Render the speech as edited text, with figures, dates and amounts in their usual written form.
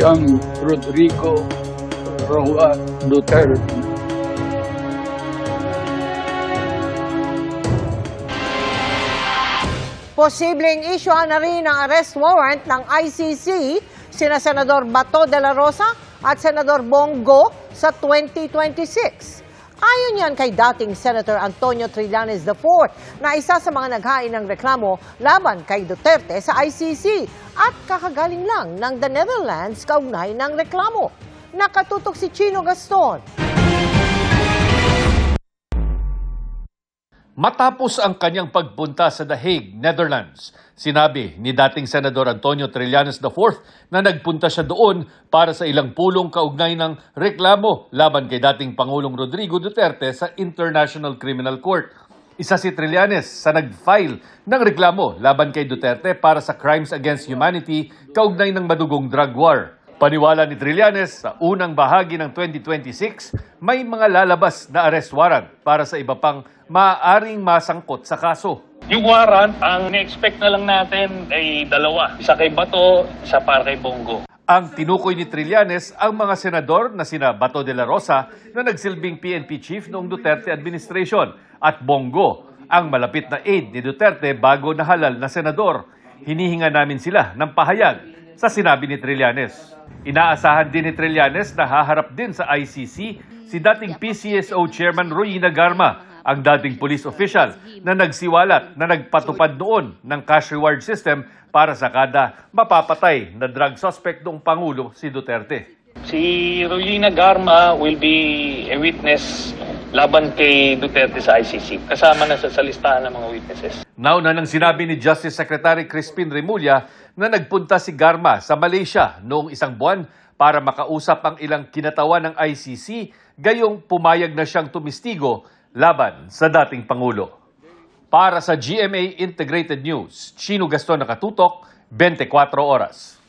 ang Rodrigo Roa Duterte. Posibleng issue na rin ang arrest warrant ng ICC sina Senador Bato de la Rosa at Senador Bongo sa 2026. Ayon yan kay dating Senator Antonio Trillanes IV na isa sa mga naghain ng reklamo laban kay Duterte sa ICC at kakagaling lang ng the Netherlands kaugnay ng reklamo. Nakatutok si Chino Gaston. Matapos ang kanyang pagpunta sa The Hague, Netherlands, sinabi ni dating Senador Antonio Trillanes IV na nagpunta siya doon para sa ilang pulong kaugnay ng reklamo laban kay dating Pangulong Rodrigo Duterte sa International Criminal Court. Isa si Trillanes sa nag-file ng reklamo laban kay Duterte para sa crimes against humanity kaugnay ng madugong drug war. Paniwala ni Trillanes, sa unang bahagi ng 2026, may mga lalabas na arrest warrant para sa iba pang maaaring masangkot sa kaso. Yung warrant, ang na-expect na lang natin ay dalawa. Isa kay Bato, isa para kay Bongo. Ang tinukoy ni Trillanes ang mga senador na sina Bato de la Rosa na nagsilbing PNP chief noong Duterte administration at Bongo, ang malapit na aide ni Duterte bago nahalal na senador. Hinihinga namin sila ng pahayag, sa sinabi ni Trillanes. Inaasahan din ni Trillanes na haharap din sa ICC si dating PCSO Chairman Royina Garma, ang dating police official na nagsiwalat na nagpatupad noon ng cash reward system para sa kada mapapatay na drug suspect noong Pangulo si Duterte. Si Royina Garma will be a witness laban kay Duterte sa ICC. Kasama na sa listahan ng mga witnesses. Nauna nang sinabi ni Justice Secretary Crispin Remulla na nagpunta si Garma sa Malaysia noong isang buwan para makausap ang ilang kinatawan ng ICC, gayong pumayag na siyang tumistigo laban sa dating Pangulo. Para sa GMA Integrated News, Chino Gaston, nakatutok, 24 oras.